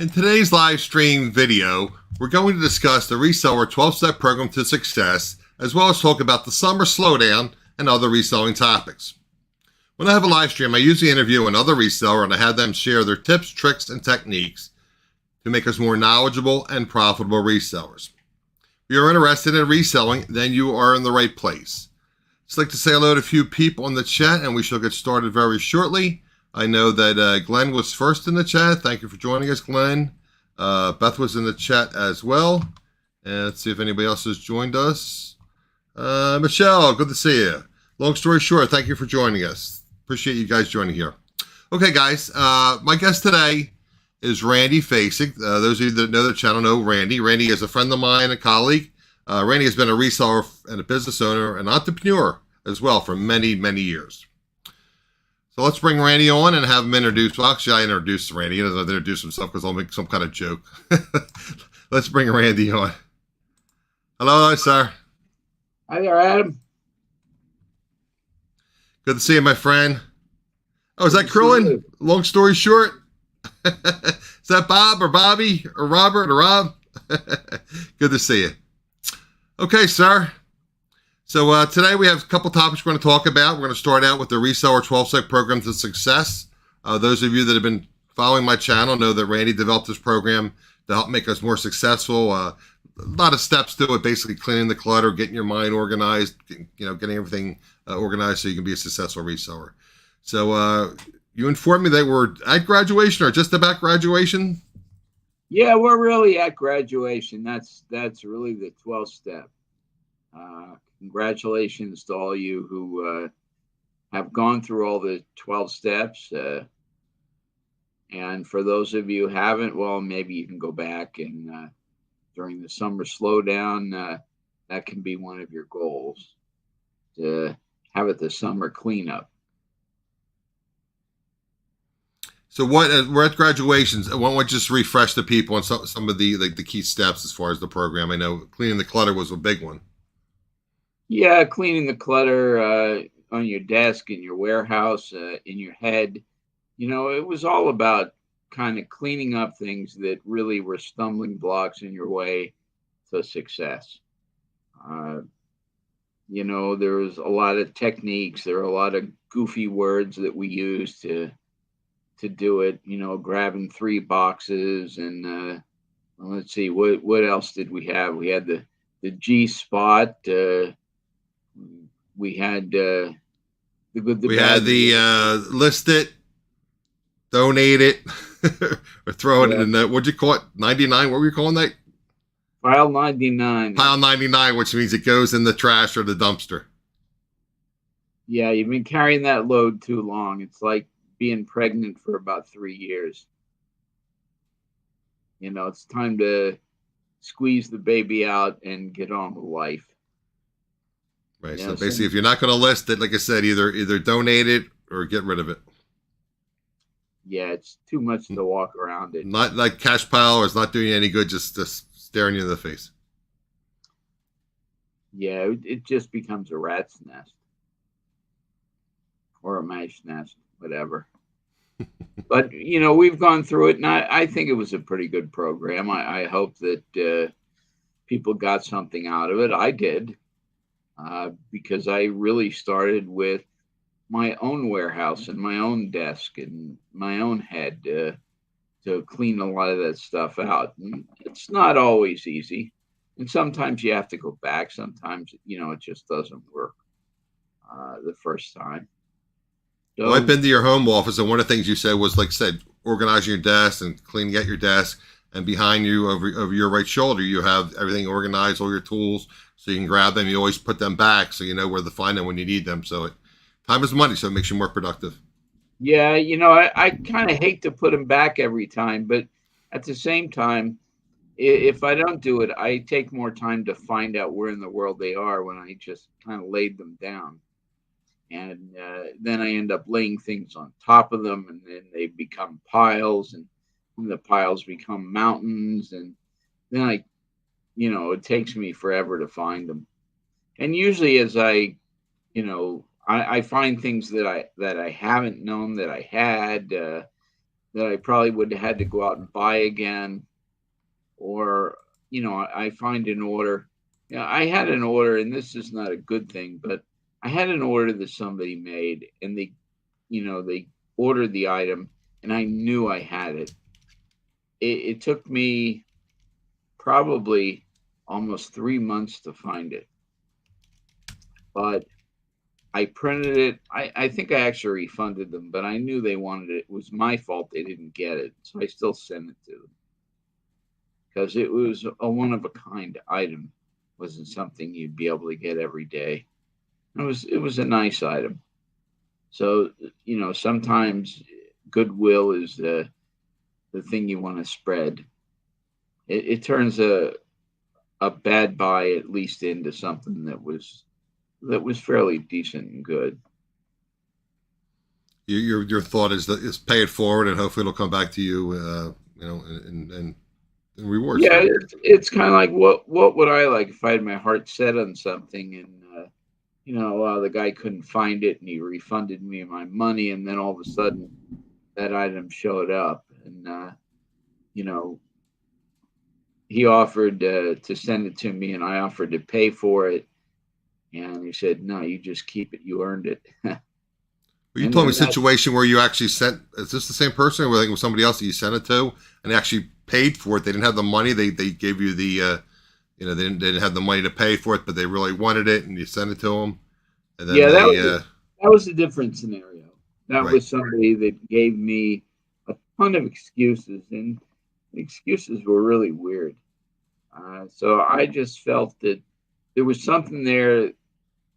In today's live stream video, we're going to discuss the Reseller 12-step program to success, as well as talk about the summer slowdown and other reselling topics. When I have a live stream, I usually interview another reseller and I have them share their tips, tricks, and techniques to make us more knowledgeable and profitable resellers. If you're interested in reselling, then you are in the right place. I'd like to say hello to a few people in the chat, and we shall get started very shortly. I know that Glenn was first in the chat. Thank you for joining us, Glenn. Beth was in the chat as well. And let's see if anybody else has joined us. Michelle, good to see you. Long story short, thank you for joining us. Appreciate you guys joining here. Okay, guys, my guest today is Randy Fasig. Those of you that know the channel know Randy. Randy is a friend of mine, a colleague. Randy has been a reseller and a business owner, an entrepreneur as well for many, many years. So let's bring Randy on and have him introduce. Well, actually, I introduced Randy. He doesn't have to introduce himself because I'll make some kind of joke. Let's bring Randy on. Hello, sir. Hi there, Adam. Good to see you, my friend. Oh, is that Krillin? Long story short. Is that Bob or Bobby or Robert or Rob? Good to see you. Okay, sir. So today we have a couple topics we're going to talk about. We're going to start out with the Reseller 12-step program to success. Those of you that have been following my channel know that Randy developed this program to help make us more successful. A lot of steps to it, basically cleaning the clutter, getting your mind organized, getting everything organized so you can be a successful reseller. So you informed me that we're at graduation or just about graduation? Yeah, we're really at graduation. That's really the 12th step. Congratulations to all you who have gone through all the 12 steps. And for those of you who haven't, well, maybe you can go back and during the summer slowdown, that can be one of your goals, to have it the summer cleanup. So we're at graduations. I want to just refresh the people on some of the key steps as far as the program. I know cleaning the clutter was a big one. Yeah, cleaning the clutter on your desk, in your warehouse, in your head. It was all about kind of cleaning up things that really were stumbling blocks in your way to success. There was a lot of techniques. There are a lot of goofy words that we use to do it. Grabbing 3 boxes and let's see, what else did we have? We had the G spot. We had the good, the bad. List it, donate it, or throw it in the, what'd you call it? 99? What were you calling that? Pile 99. Pile 99, which means it goes in the trash or the dumpster. Yeah, you've been carrying that load too long. It's like being pregnant for about 3 years. It's time to squeeze the baby out and get on with life. Right. So basically, if you're not going to list it, like I said, either donate it or get rid of it. Yeah, it's too much to walk around it. Not like cash pile, or it's not doing you any good, just staring you in the face. Yeah, it just becomes a rat's nest or a mice nest, whatever. But, we've gone through it, and I think it was a pretty good program. I hope that people got something out of it. I did. Because I really started with my own warehouse and my own desk and my own head to clean a lot of that stuff out. And it's not always easy. And sometimes you have to go back. Sometimes, it just doesn't work the first time. So, well, I've been to your home office, and one of the things you said was, like I said, organizing your desk and cleaning out your desk. And behind you, over your right shoulder, you have everything organized, all your tools, so you can grab them. You always put them back, so you know where to find them when you need them. So time is money, so it makes you more productive. Yeah, I kind of hate to put them back every time, but at the same time, if I don't do it, I take more time to find out where in the world they are when I just kind of laid them down. And then I end up laying things on top of them, and then they become piles, and the piles become mountains, and then it takes me forever to find them. And usually as I find things that I haven't known that I had, that I probably would have had to go out and buy again, or I find an order. Yeah, I had an order, and this is not a good thing, but I had an order that somebody made, and they ordered the item, and I knew I had it. It took me probably almost 3 months to find it, but I printed it. I think I actually refunded them, but I knew they wanted it. It was my fault they didn't get it, so I still sent it to them because it was a one of a kind item. It wasn't something you'd be able to get every day. It was a nice item. So sometimes goodwill is the thing you want to spread. It turns a bad buy at least into something that was fairly decent and good. Your thought is pay it forward, and hopefully it'll come back to you, and rewards. Yeah, it's kind of like what would I like if I had my heart set on something, and the guy couldn't find it and he refunded me my money, and then all of a sudden that item showed up, and he offered to send it to me, and I offered to pay for it, and he said, "No, you just keep it. You earned it." Well, you told me a situation where you actually sent. Is this the same person, or I think it was somebody else that you sent it to, and they actually paid for it? They didn't have the money. They gave you the, they didn't have the money to pay for it, but they really wanted it, and you sent it to them. And then that was a different scenario. That Right. was somebody that gave me a ton of excuses, and the excuses were really weird. So I just felt that there was something there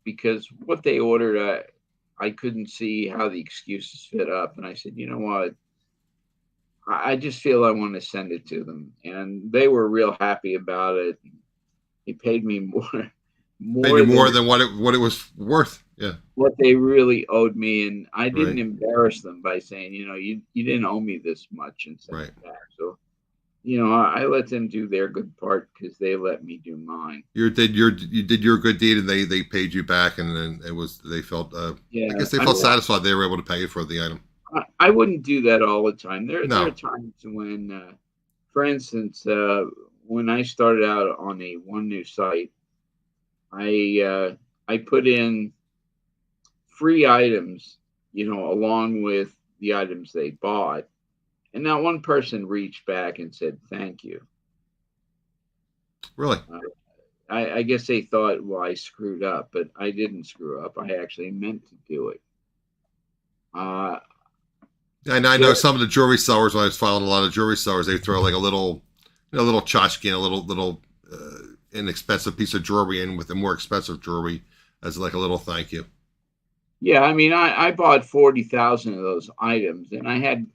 because what they ordered, I couldn't see how the excuses fit up. And I said, you know what? I just feel I want to send it to them. And they were real happy about it. They paid me more than what it was worth. Yeah. what they really owed me. And I didn't Right. embarrass them by saying, you didn't owe me this much and send Right. it back. So, I let them do their good part because they let me do mine. You did your good deed, and they paid you back, and then they felt Yeah. I guess they felt satisfied they were able to pay you for the item. I wouldn't do that all the time. There No. are times when, for instance, when I started out on a one new site, I put in free items, along with the items they bought, and not one person reached back and said thank you. Really? I guess they thought, well, I screwed up, but I didn't screw up. I actually meant to do it. And I know some of the jewelry sellers. When I was following a lot of jewelry sellers, they throw like a little tchotchke, a little inexpensive piece of jewelry in with the more expensive jewelry as like a little thank you. Yeah, I mean, I bought 40,000 of those items, and I had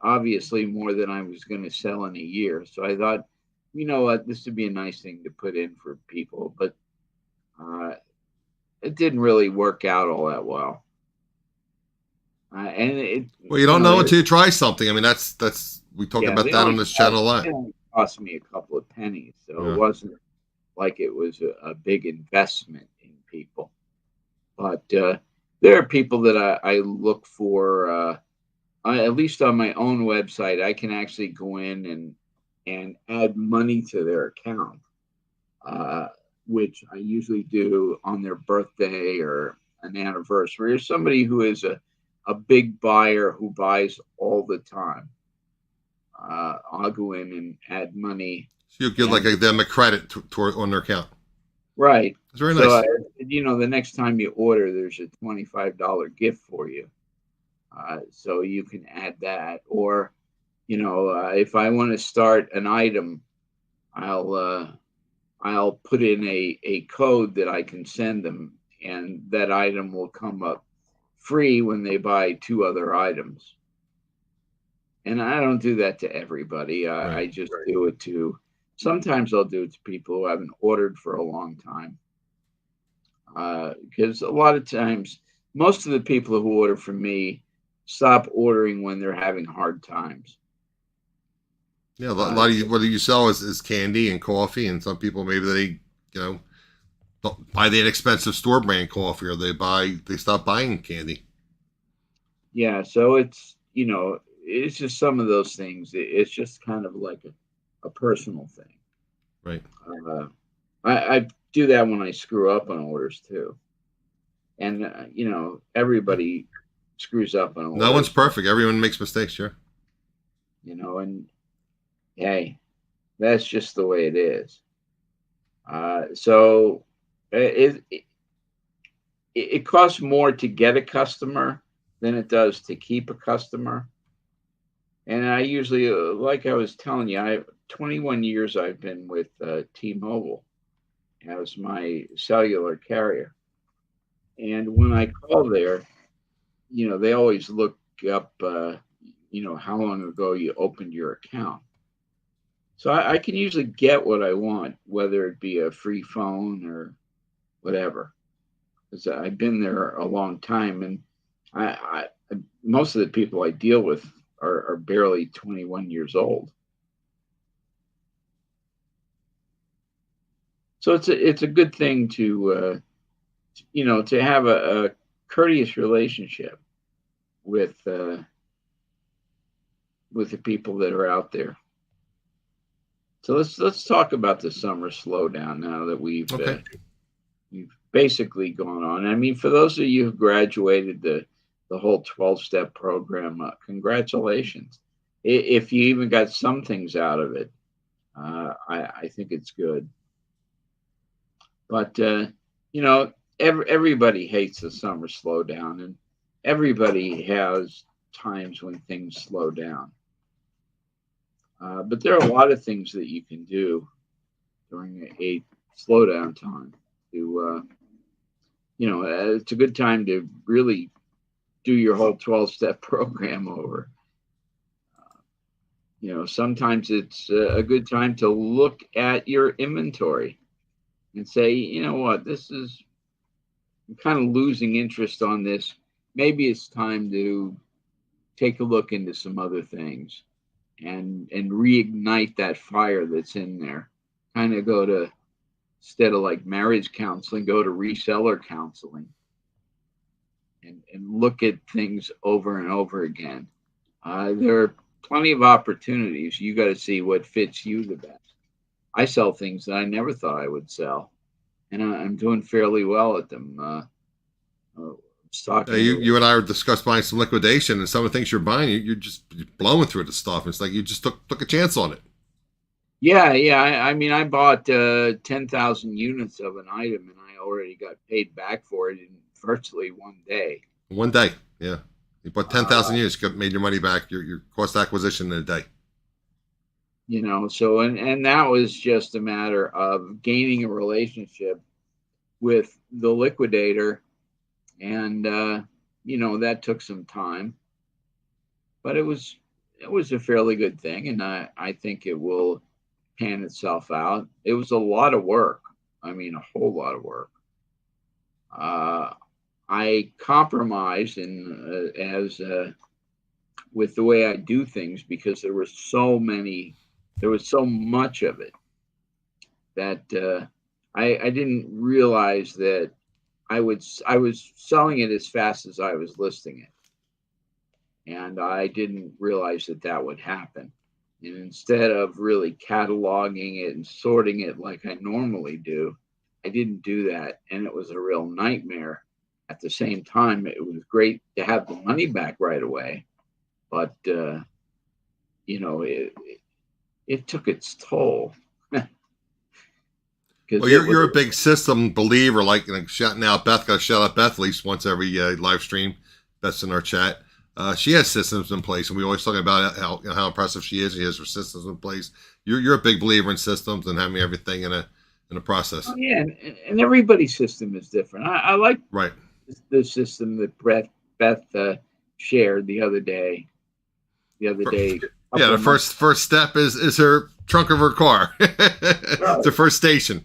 obviously more than I was going to sell in a year. So I thought, you know what, this would be a nice thing to put in for people, but it didn't really work out all that well. Well, you don't know until you try something. I mean, that's we talk about that on this channel a lot. It only cost me a couple of pennies, so Yeah. It wasn't like it was a big investment in people. But there are people that I look for. At least on my own website, I can actually go in and add money to their account, which I usually do on their birthday or an anniversary, or somebody who is a big buyer who buys all the time. I'll go in and add money. So you give like them a credit toward on their account. Right. It's very nice. So, the next time you order, there's a $25 gift for you. So you can add that. Or, if I want to start an item, I'll put in a code that I can send them, and that item will come up free when they buy 2 other items. And I don't do that to everybody. Right. I just do it to, sometimes I'll do it to people who haven't ordered for a long time. Because a lot of times, most of the people who order from me stop ordering when they're having hard times. Yeah, a lot of what you sell is candy and coffee, and some people maybe they don't buy the inexpensive store brand coffee, or they stop buying candy. Yeah, so it's it's just some of those things. It's just kind of like a personal thing. Right. I do that when I screw up on orders too. And, everybody screws up on orders. No one's perfect. Everyone makes mistakes, sure. And hey, that's just the way it is. So it costs more to get a customer than it does to keep a customer. And I usually, like I was telling you, 21 years I've been with T-Mobile as my cellular carrier. And when I call there, they always look up, how long ago you opened your account. So I can usually get what I want, whether it be a free phone or whatever. Because I've been there a long time, and I most of the people I deal with are barely 21 years old. So it's a good thing to to have a courteous relationship with the people that are out there. So let's talk about the summer slowdown now that we've basically gone on. I mean, for those of you who graduated the whole 12-step program, congratulations. If you even got some things out of it, I think it's good. But everybody hates the summer slowdown, and everybody has times when things slow down. But there are a lot of things that you can do during a slowdown time. It's a good time to really do your whole 12-step program over. Sometimes it's a good time to look at your inventory and say, you know what, I'm kind of losing interest on this. Maybe it's time to take a look into some other things and reignite that fire that's in there. Kind of go to, instead of like marriage counseling, go to reseller counseling and look at things over and over again. There are plenty of opportunities. You got to see what fits you the best. I sell things that I never thought I would sell, and I'm doing fairly well at them. You and I discussed buying some liquidation, and some of the things you're buying, you're just blowing through the stuff. It's like you just took a chance on it. Yeah. I mean, I bought 10,000 units of an item, and I already got paid back for it in virtually one day. One day, yeah. You bought 10,000 units, made your money back, your cost acquisition in a day. So and that was just a matter of gaining a relationship with the liquidator, and that took some time, but it was a fairly good thing, and I think it will pan itself out. It was a lot of work. I mean, a whole lot of work. I compromised with the way I do things, because there was so much of it that I didn't realize that I was selling it as fast as I was listing it, and I didn't realize that would happen. And instead of really cataloging it and sorting it like I normally do, I didn't do that, and it was a real nightmare. At the same time, it was great to have the money back right away, but it took its toll. Well, you're a big system believer, like shouting out Beth. Got to shout out Beth at least once every live stream. Beth's in our chat. She has systems in place, and we always talk about how impressive she is. She has her systems in place. You're a big believer in systems and having everything in a process. Oh, yeah, and everybody's system is different. I like the system that Beth shared the other day. Yeah, the first step is her trunk of her car. It's the first station.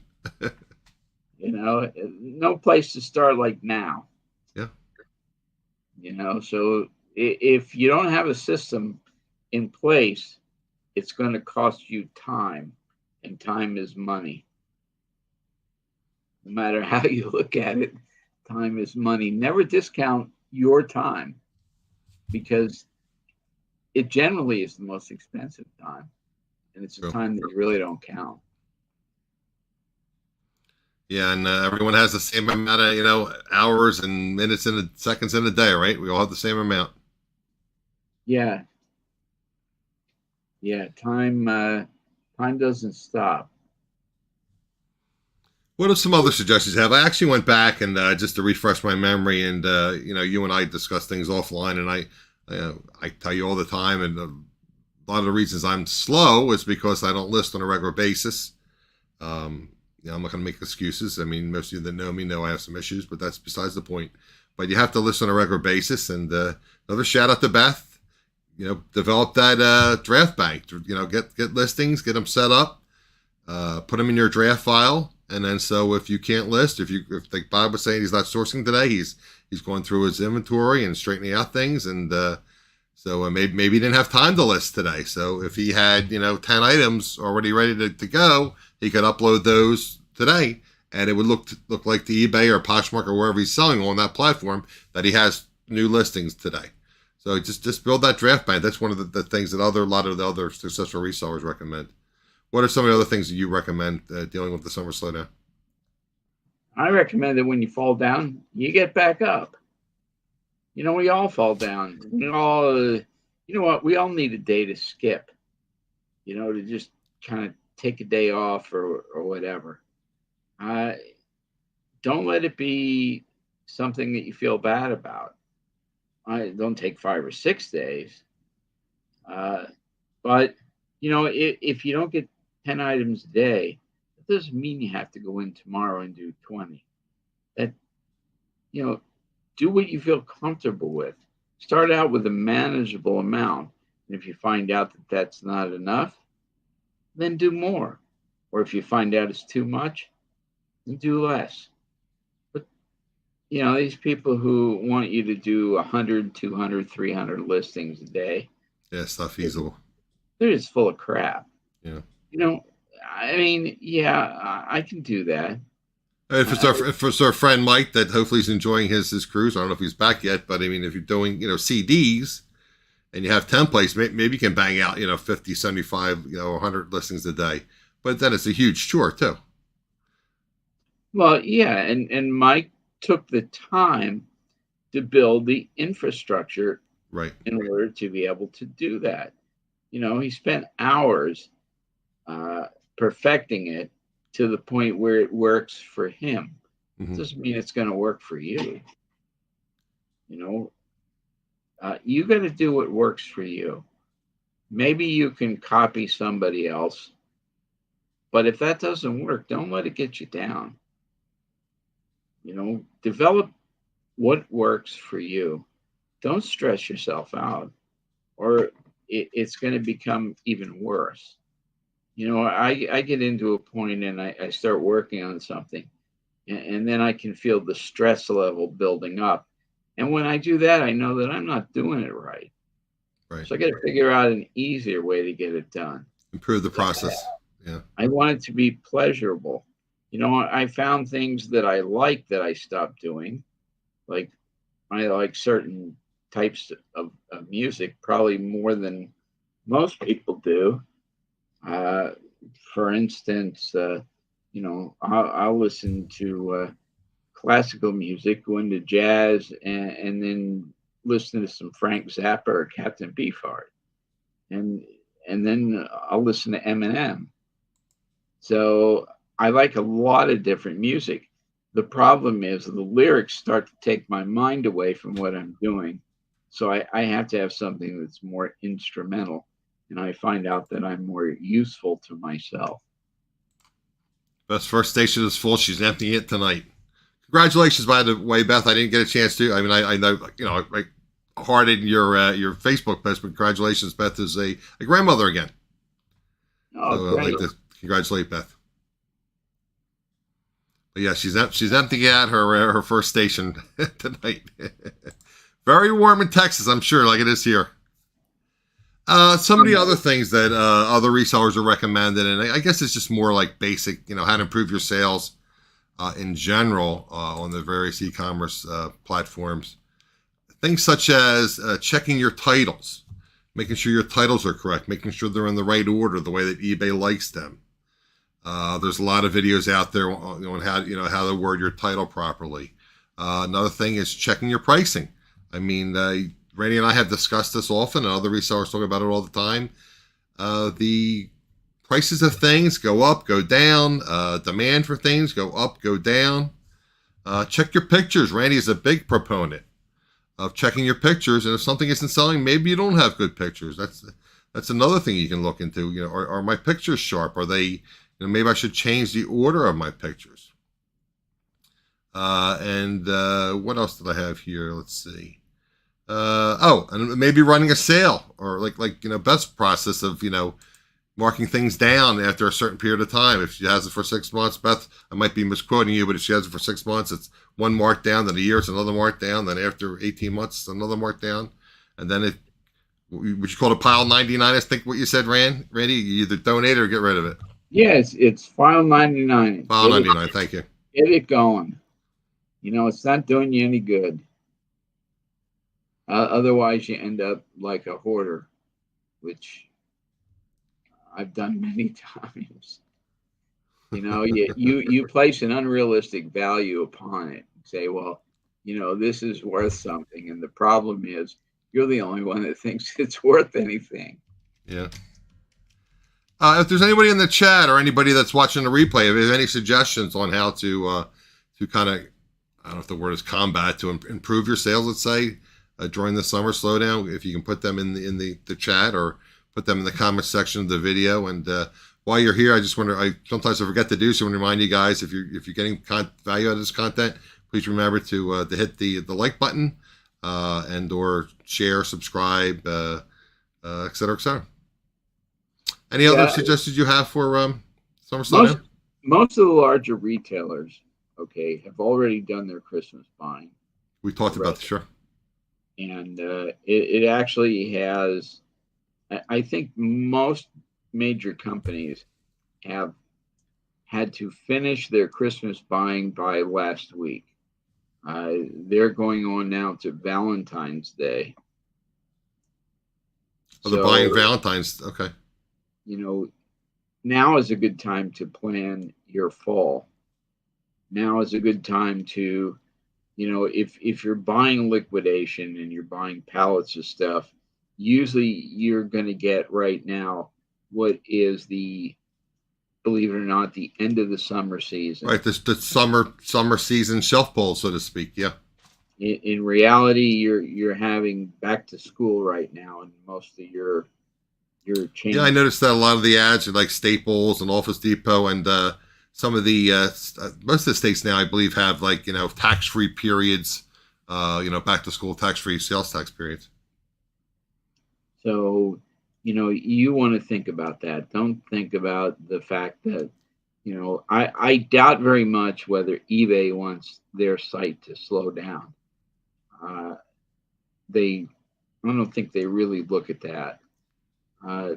No place to start like now. Yeah. So if you don't have a system in place, it's going to cost you time, and time is money. No matter how you look at it, time is money. Never discount your time, because it generally is the most expensive time, and it's a True. time that you really don't count. Yeah, and everyone has the same amount of hours and minutes and seconds in a day, right? We all have the same amount. Yeah, yeah. Time doesn't stop. What are some other suggestions you have? I actually went back and just to refresh my memory, and you and I discussed things offline, and I tell you all the time, and a lot of the reasons I'm slow is because I don't list on a regular basis. I'm not going to make excuses. I mean, most of you that know me know I have some issues, but that's besides the point. But you have to list on a regular basis. And another shout out to Beth. Develop that draft bank. Get listings, get them set up, put them in your draft file, and then so if you can't list, if like Bob was saying, he's not sourcing today, he's going through his inventory and straightening out things, and so maybe he didn't have time to list today. So if he had 10 items already ready to go, he could upload those today, and it would look like the eBay or Poshmark or wherever he's selling on that platform that he has new listings today. So just build that draft bank. That's one of the things that a lot of the other successful resellers recommend. What are some of the other things that you recommend dealing with the summer slowdown? I recommend that when you fall down, you get back up. We all fall down. We all, you know what? We all need a day to skip. To just kind of take a day off or whatever. Don't let it be something that you feel bad about. I don't take 5 or 6 days. But if you don't get 10 items a day, that doesn't mean you have to go in tomorrow and do 20. That, do what you feel comfortable with. Start out with a manageable amount. And if you find out that that's not enough, then do more. Or if you find out it's too much, then do less. But, these people who want you to do 100, 200, 300 listings a day. Yeah, it's not feasible. They're just full of crap. Yeah. I mean, yeah, I can do that. If it's our friend Mike that hopefully he's enjoying his cruise, I don't know if he's back yet, but I mean, if you're doing, CDs and you have templates, maybe you can bang out, 50, 75, 100 listings a day, but then it's a huge chore too. Well, yeah. And Mike took the time to build the infrastructure right in order to be able to do that. He spent hours perfecting it to the point where it works for him. Mm-hmm. It doesn't mean it's going to work for you. You got to do what works for you. Maybe you can copy somebody else, but if that doesn't work, don't let it get you down. Develop what works for you. Don't stress yourself out, or it's going to become even worse. I get into a point and I start working on something, and then I can feel the stress level building up. And when I do that, I know that I'm not doing it right. Right. So I got to figure out an easier way to get it done. Improve the process. Yeah. I want it to be pleasurable. I found things that I like that I stopped doing. Like I like certain types of music, probably more than most people do. For instance, I'll listen to classical music, go into jazz, and then listen to some Frank Zappa or Captain Beefheart, and then I'll listen to Eminem. So I like a lot of different music. The problem is the lyrics start to take my mind away from what I'm doing. So I have to have something that's more instrumental. And I find out that I'm more useful to myself. Beth's first station is full. She's emptying it tonight. Congratulations, by the way, Beth. I didn't get a chance to. I mean, I know, I hearted your Facebook post, but congratulations, Beth is a grandmother again. Oh, so great. I'd like to congratulate Beth. But yeah, she's emptying out her first station tonight. Very warm in Texas, I'm sure, like it is here. Some of the other things that other resellers are recommended, and I guess it's just more like basic, how to improve your sales in general on the various e-commerce platforms. Things such as checking your titles. making sure your titles are correct, making sure they're in the right order, the way that eBay likes them. There's a lot of videos out there on how to word your title properly. Another thing is checking your pricing. I mean, Randy and I have discussed this often, and other resellers talk about it all the time. The prices of things go up, go down. Demand for things go up, go down. Check your pictures. Randy is a big proponent of checking your pictures, and if something isn't selling, maybe you don't have good pictures. That's another thing you can look into. Are my pictures sharp? Are they? Maybe I should change the order of my pictures. And what else did I have here? Let's see. And maybe running a sale, or best process of marking things down after a certain period of time. If she has it for 6 months, Beth, I might be misquoting you, but if she has it for 6 months, it's one mark down, then a year it's another mark down, then after 18 months it's another mark down, and then would you call it a pile 99? I think what you said, Randy, you either donate or get rid of it. Yes, it's file 99. File 99, thank you. Get it going. It's not doing you any good. Otherwise, you end up like a hoarder, which I've done many times. You place an unrealistic value upon it. Say, well, this is worth something, and the problem is you're the only one that thinks it's worth anything. Yeah. If there's anybody in the chat or anybody that's watching the replay, if there's any suggestions on how to kind of, I don't know if the word is combat, to improve your sales, let's say, during the summer slowdown, if you can put them in the chat or put them in the comment section of the video. And while you're here, sometimes I forget to do so, and remind you guys, if you're getting value out of this content, please remember to hit the like button and or share, subscribe, et cetera, et cetera. Any other suggestions you have for summer slowdown? Most of the larger retailers, have already done their Christmas buying. We talked about this, sure. And it actually has, I think most major companies have had to finish their Christmas buying by last week. They're going on now to Valentine's Day. Oh, they're buying Valentine's, okay. Now is a good time to plan your fall. Now is a good time to, if you're buying liquidation and you're buying pallets of stuff, usually you're going to get right now what is believe it or not, the end of the summer season. Right, the summer season shelf pull, so to speak, yeah. In reality, you're having back to school right now, and most of your chain. Yeah, I noticed that a lot of the ads are like Staples and Office Depot, and some of the most of the states now, I believe, have tax-free periods, back to school tax-free sales tax periods. So, you want to think about that. Don't think about the fact that, I doubt very much whether eBay wants their site to slow down. I don't think they really look at that.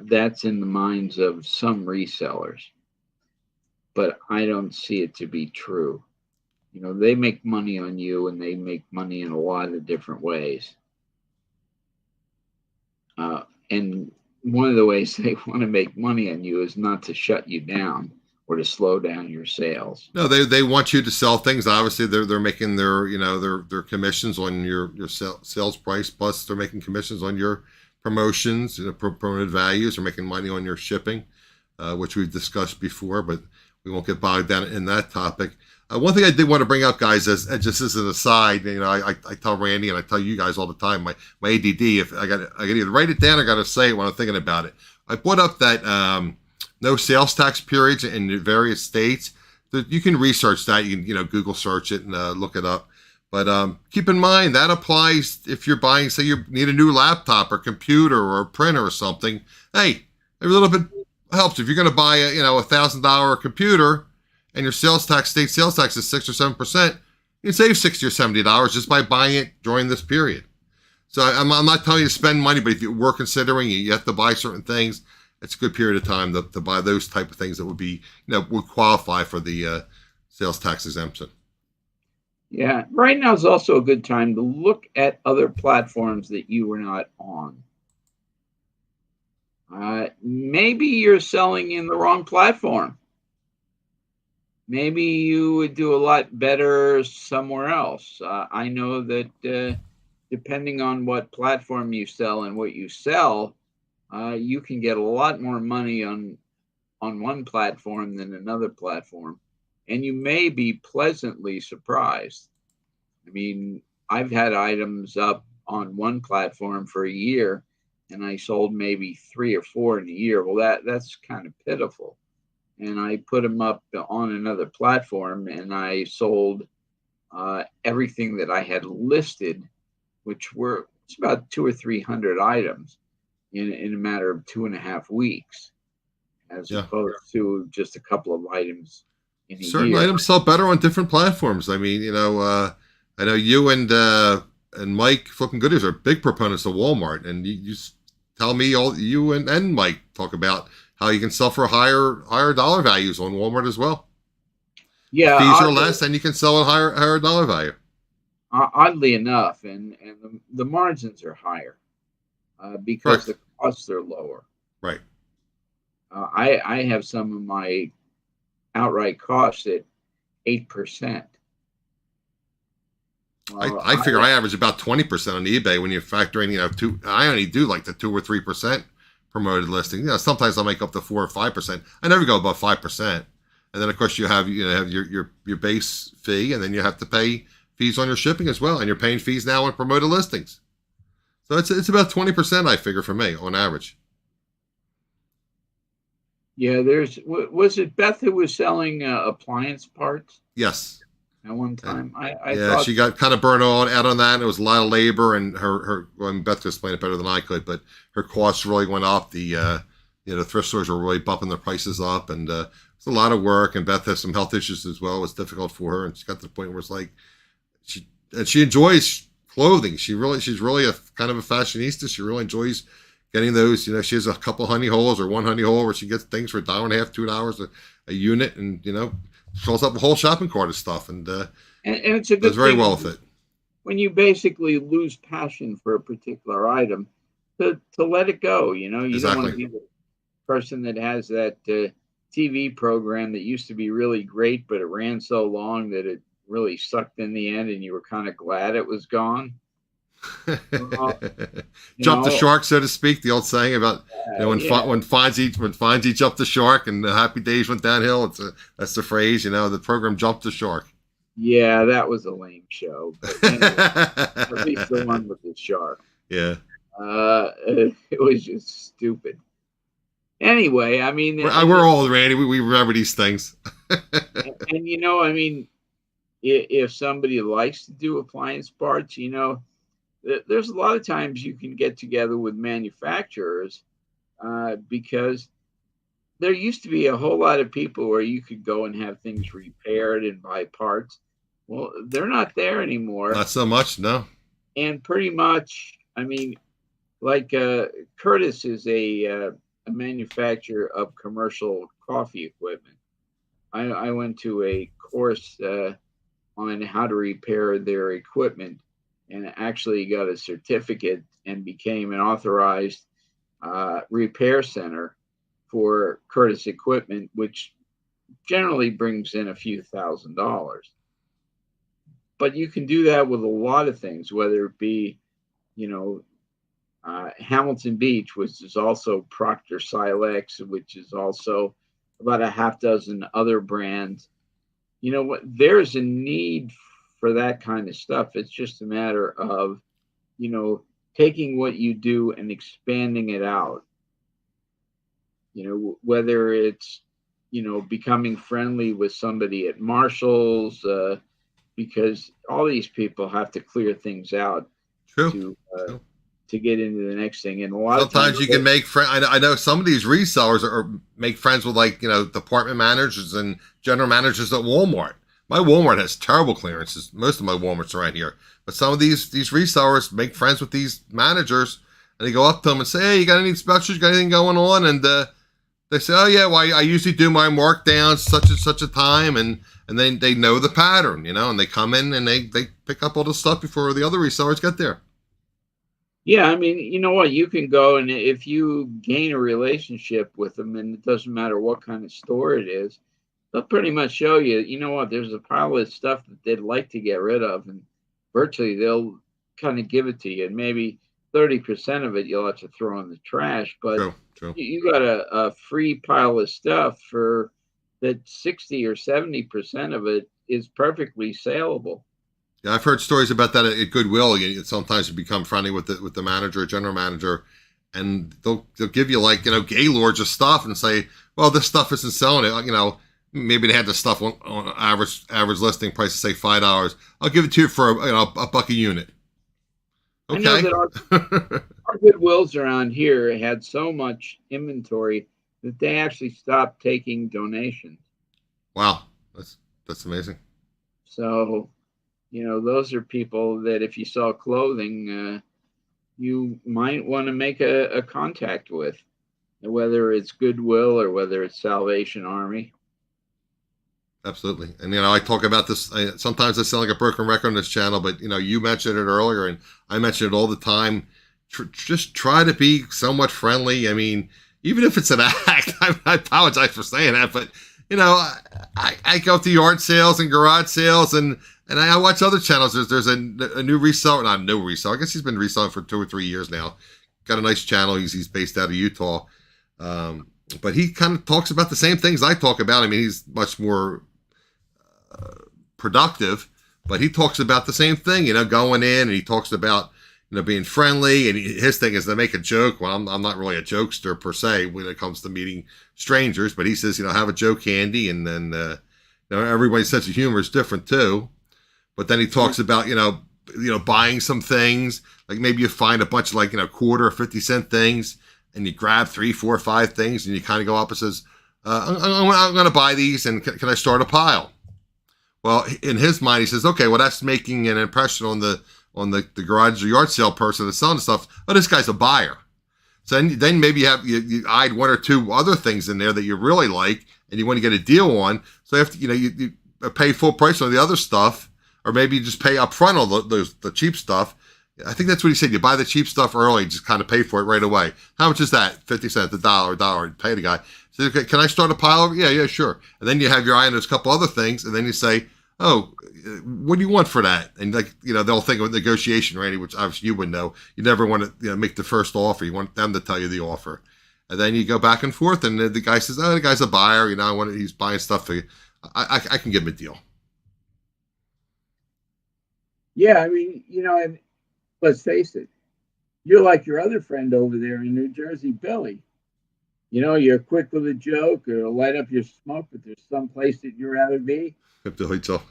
That's in the minds of some resellers, but I don't see it to be true. They make money on you, and they make money in a lot of different ways. And one of the ways they want to make money on you is not to shut you down or to slow down your sales. No, they want you to sell things. Obviously, they're making their their commissions on your sales price, plus they're making commissions on your promotions, promoted values. They're making money on your shipping, which we've discussed before, but we won't get bogged down in that topic. One thing I did want to bring up, guys, as just as an aside, I tell Randy and I tell you guys all the time, my ADD, if I got either write it down or got to say it when I'm thinking about it. I brought up that no sales tax periods in various states. You can research that. You can Google search it and look it up. But keep in mind that applies if you're buying, say you need a new laptop or computer or a printer or something. Hey, every little bit helps. If you're going to buy a $1,000 computer, and your state sales tax is 6 or 7%, you can save $60 or $70 just by buying it during this period. So I'm not telling you to spend money, but if you were considering you have to buy certain things, it's a good period of time to buy those type of things that would be would qualify for the sales tax exemption. Yeah, right now is also a good time to look at other platforms that you were not on. maybe you're selling in the wrong platform. Maybe you would do a lot better somewhere else. I know that depending on what platform you sell and what you sell, you can get a lot more money on one platform than another platform, and you may be pleasantly surprised. I mean, I've had items up on one platform for a year, and I sold maybe 3 or 4 in a year. Well, that's kind of pitiful. And I put them up on another platform, and I sold everything that I had listed, which it's about 200 or 300 items in a matter of 2.5 weeks, as opposed to just a couple of items in a Certain year. items sell better on different platforms. I mean, I know you and Mike Flipping Goodies are big proponents of Walmart, and you tell me you and Mike talk about how you can sell for higher dollar values on Walmart as well. Yeah, fees are less, and you can sell at higher dollar value. Oddly enough, and the margins are higher because the costs are lower. Right. I have some of my outright costs at 8%. I figure I average about 20% on eBay when you factor in, I only do like the 2 or 3% promoted listing. Sometimes I'll make up to 4 or 5%. I never go above 5%. And then of course you have your base fee, and then you have to pay fees on your shipping as well, and you're paying fees now on promoted listings. So it's about 20%, I figure, for me on average. Yeah, was it Beth who was selling appliance parts? Yes. At one time, I thought she got kind of burnt out on that. And it was a lot of labor, and Beth could explain it better than I could, but her costs really went up. The thrift stores were really bumping their prices up, and it's a lot of work. And Beth has some health issues as well. It was difficult for her, and she got to the point where it's like she enjoys clothing. She's really a kind of a fashionista. She really enjoys getting those. She has a couple honey holes or one honey hole where she gets things for $1.50, $2 a unit, and fills up a whole shopping cart of stuff, and it's a good does very thing well with it. When you basically lose passion for a particular item, to let it go. You Exactly. don't want to be the person that has that TV program that used to be really great, but it ran so long that it really sucked in the end, and you were kind of glad it was gone. Jump the shark, so to speak. The old saying about when Fonzie jumped the shark and the happy days went downhill. That's the phrase. The program jumped the shark. Yeah, that was a lame show. But anyway, at least the one with the shark. Yeah. It was just stupid. Anyway, I mean, we're old, Randy. We remember these things. and if somebody likes to do appliance parts, there's a lot of times you can get together with manufacturers because there used to be a whole lot of people where you could go and have things repaired and buy parts. Well, they're not there anymore. Not so much, no. And pretty much, I mean, like Curtis is a manufacturer of commercial coffee equipment. I went to a course on how to repair their equipment, and actually got a certificate and became an authorized repair center for Curtis equipment, which generally brings in a few $1,000s. But you can do that with a lot of things, whether it be, Hamilton Beach, which is also Proctor Silex, which is also about a half dozen other brands. There's a need for that kind of stuff. It's just a matter of, taking what you do and expanding it out. Whether it's, becoming friendly with somebody at Marshall's, because all these people have to clear things out. True. To get into the next thing. And a lot sometimes of times you can make friends. I know some of these resellers make friends with department managers and general managers at Walmart. My Walmart has terrible clearances. Most of my Walmarts around here. But some of these resellers make friends with these managers, and they go up to them and say, "Hey, you got any specials? You got anything going on?" And they say, "Oh yeah, well I usually do my markdowns such and such a time," and then they know the pattern, and they come in and they pick up all the stuff before the other resellers get there. Yeah, I mean, you know what? You can go, and if you gain a relationship with them, and it doesn't matter what kind of store it is, they'll pretty much show you, you know what, there's a pile of stuff that they'd like to get rid of, and virtually they'll kind of give it to you. And maybe 30% of it you'll have to throw in the trash, but True, true. you got a free pile of stuff for that 60 or 70% of it is perfectly saleable. Yeah, I've heard stories about that at Goodwill. Sometimes you become friendly with the manager, general manager, and they'll give you like gaylords of stuff and say, well, this stuff isn't selling it. Maybe they had the stuff on average listing price to say $5. I'll give it to you for a buck a unit. Okay. I know that our Goodwills around here had so much inventory that they actually stopped taking donations. Wow, that's amazing. So, those are people that if you sell clothing, you might want to make a contact with, whether it's Goodwill or whether it's Salvation Army. Absolutely. And, I talk about this. Sometimes I sound like a broken record on this channel, but, you mentioned it earlier and I mention it all the time. Just try to be somewhat friendly. I mean, even if it's an act, I apologize for saying that, but, I go to yard sales and garage sales and I watch other channels. There's a new reseller, not a new reseller. I guess he's been reselling for 2 or 3 years now. Got a nice channel. He's based out of Utah. But he kind of talks about the same things I talk about. I mean, he's much more productive, but he talks about the same thing, going in and he talks about, being friendly, and his thing is to make a joke. Well, I'm not really a jokester per se when it comes to meeting strangers, but he says, have a joke handy, and then, everybody's sense of humor is different too. But then he talks about, buying some things, like maybe you find a bunch of like, quarter or 50-cent things, and you grab 3, 4, 5 things, and you kind of go up and says, I'm going to buy these, and can I start a pile? Well, in his mind, he says, okay, well, that's making an impression on the garage or yard sale person that's selling stuff. Oh, this guy's a buyer. So then maybe you eyed 1 or 2 other things in there that you really like, and you want to get a deal on. So after you pay full price on the other stuff, or maybe you just pay up front on the cheap stuff. I think that's what he said. You buy the cheap stuff early, just kind of pay for it right away. How much is that? 50 cents, $1, pay the guy. So, okay, can I start a pile? Yeah, sure. And then you have your eye on those couple other things, and then you say, oh, what do you want for that? And they'll think of negotiation, Randy, which obviously you would know. You never want to make the first offer. You want them to tell you the offer. And then you go back and forth, and the guy says, oh, the guy's a buyer. He's buying stuff for you. I can give him a deal. Yeah, I mean, and let's face it, you're like your other friend over there in New Jersey, Billy. You're quick with a joke or light up your smoke, but there's some place that you'd rather be. Billy, so.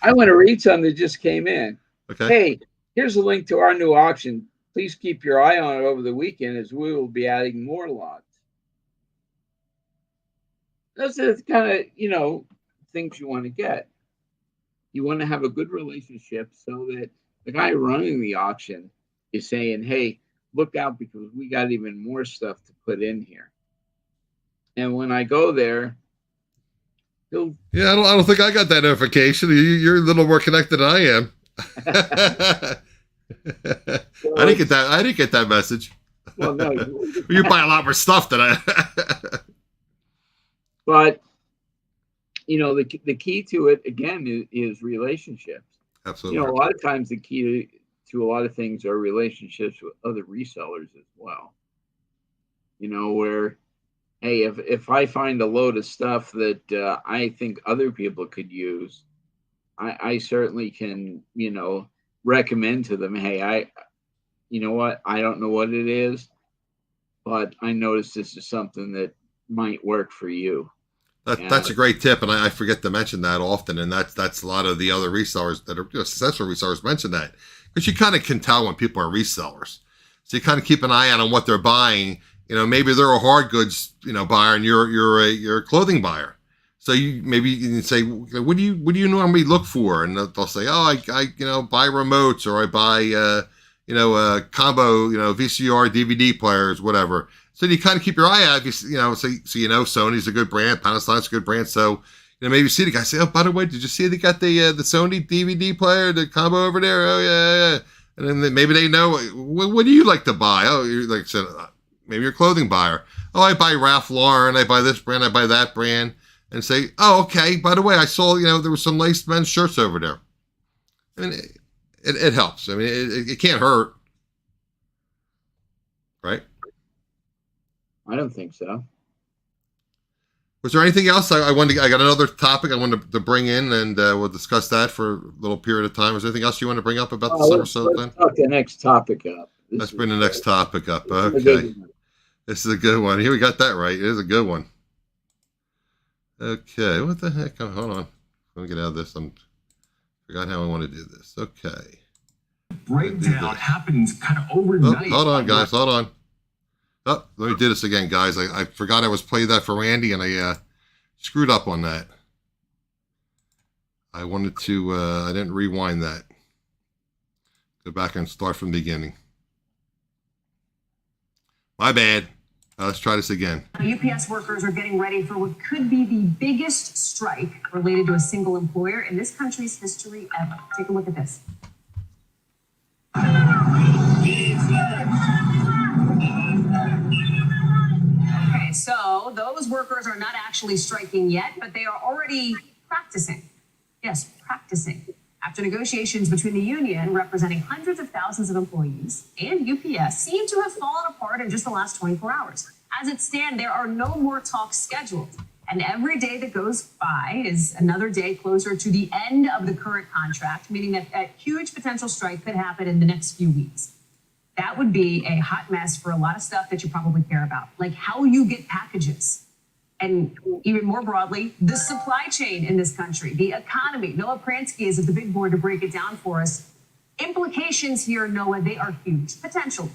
I want to read something that just came in. Okay. Hey, here's a link to our new auction. Please keep your eye on it over the weekend as we will be adding more lots. Those are the kind of, things you want to get. You want to have a good relationship so that the guy running the auction is saying, hey, look out because we got even more stuff to put in here. And when I go there, yeah, I don't think I got that notification. You're a little more connected than I am. So I didn't get that message. Well, no, you buy a lot more stuff than I. But the key to it again is relationships. Absolutely. A lot of times the key to a lot of things are relationships with other resellers as well. Where, hey, if I find a load of stuff that I think other people could use, I certainly can, recommend to them, hey, you know what, I don't know what it is, but I noticed this is something that might work for you. That's a great tip, and I forget to mention that often, and that's a lot of the other resellers that are successful resellers mention that, because you kind of can tell when people are resellers. So you kind of keep an eye out on what they're buying. Maybe they're a hard goods, buyer, and you're a clothing buyer. So you can say, what do you normally look for? And they'll say, oh, I buy remotes, or I buy combo, VCR, DVD players, whatever. So you kind of keep your eye out, so Sony's a good brand, Panasonic's a good brand. So maybe you see the guy say, oh, by the way, did you see they got the Sony DVD player, the combo over there? Oh yeah. And then maybe they know, what do you like to buy? Oh, like I said, maybe you're a clothing buyer. Oh, I buy Ralph Lauren. I buy this brand. I buy that brand. And say, oh, okay, by the way, I saw, there was some nice men's shirts over there. I mean, it helps. I mean, it can't hurt. Right? I don't think so. Was there anything else I got another topic I wanted to bring in, and we'll discuss that for a little period of time. Was there anything else you want to bring up about the summer Slowdown? Let's talk the next topic up. Let's bring the next topic up. Okay. This is a good one. Here, we got that right. It is a good one. Okay. What the heck? Hold on. Let me get out of this. I forgot how I want to do this. Okay. Breakdown happens kind of overnight. Oh, hold on, guys. Hold on. Oh, let me do this again, guys. I forgot I was playing that for Randy, and I screwed up on that. I wanted to, I didn't rewind that. Go back and start from the beginning. My bad. Let's try this again. UPS workers are getting ready for what could be the biggest strike related to a single employer in this country's history ever. Take a look at this. Okay, so those workers are not actually striking yet, but they are already practicing. Yes, practicing. After negotiations between the union, representing hundreds of thousands of employees, and UPS seem to have fallen apart in just the last 24 hours. As it stands, there are no more talks scheduled. And every day that goes by is another day closer to the end of the current contract, meaning that a huge potential strike could happen in the next few weeks. That would be a hot mess for a lot of stuff that you probably care about, like how you get packages. And even more broadly, the supply chain in this country, the economy. Noah Pransky is at the big board to break it down for us. Implications here, Noah, they are huge, potentially.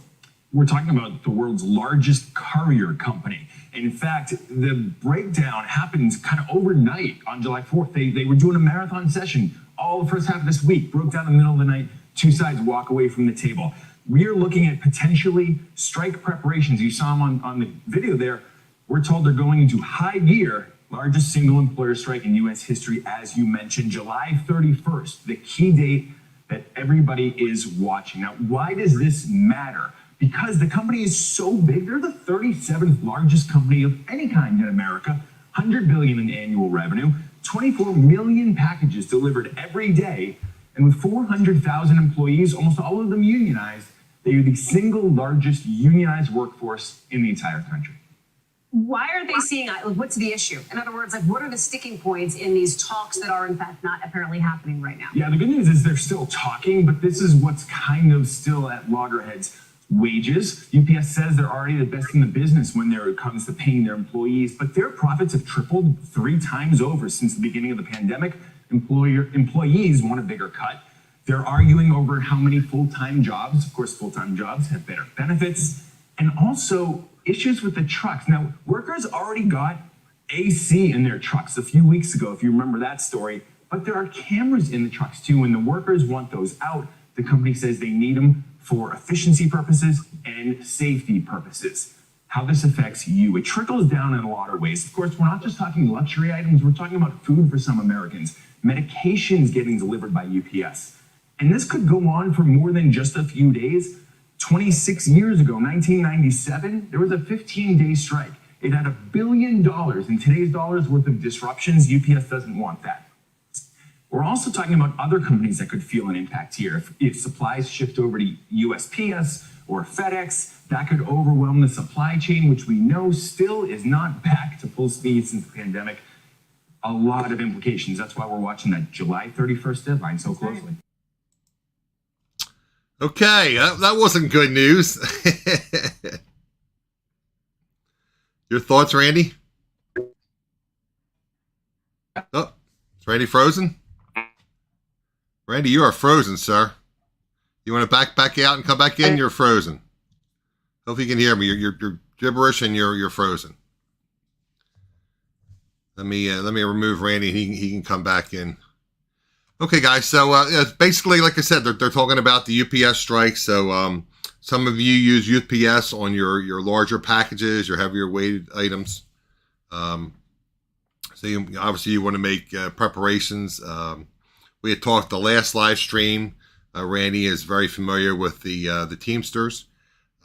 We're talking about the world's largest courier company. In fact, the breakdown happens kind of overnight on July 4th. They were doing a marathon session all the first half of this week, broke down in the middle of the night, two sides walk away from the table. We are looking at potentially strike preparations. You saw them on the video there. We're told they're going into high gear, largest single employer strike in U.S. history, as you mentioned, July 31st, the key date that everybody is watching. Now, why does this matter? Because the company is so big. They're the 37th largest company of any kind in America, $100 billion in annual revenue, 24 million packages delivered every day, and with 400,000 employees, almost all of them unionized, they are the single largest unionized workforce in the entire country. Why are they seeing, what's the issue? In other words, what are the sticking points in these talks that are in fact not apparently happening right now? Yeah, the good news is they're still talking, but this is what's kind of still at loggerheads. Wages. UPS says they're already the best in the business when it comes to paying their employees, but their profits have tripled 3 times over since the beginning of the pandemic. Employees want a bigger cut. They're arguing over how many full-time jobs. Of course, full-time jobs have better benefits, and also issues with the trucks. Now, workers already got AC in their trucks a few weeks ago, if you remember that story, but there are cameras in the trucks too, and the workers want those out. The company says they need them for efficiency purposes and safety purposes. How this affects you, it trickles down in a lot of ways. Of course, we're not just talking luxury items, we're talking about food for some Americans, medications getting delivered by UPS. And this could go on for more than just a few days. 26 years ago, 1997, there was a 15-day strike. It had $1 billion in today's dollars worth of disruptions. UPS doesn't want that. We're also talking about other companies that could feel an impact here. If supplies shift over to USPS or FedEx, that could overwhelm the supply chain, which we know still is not back to full speed since the pandemic. A lot of implications. That's why we're watching that July 31st deadline so closely. Okay, that wasn't good news. Your thoughts, Randy? Oh, is Randy frozen? Randy, you are frozen, sir. You want to back out and come back in? You're frozen. Hope you can hear me. You're gibberish and you're frozen. Let me remove Randy and he can come back in. Okay, guys. So basically, like I said, they're talking about the UPS strike. So some of you use UPS on your larger packages, your heavier weighted items. So obviously you want to make preparations. We had talked the last live stream Randy is very familiar with the Teamsters,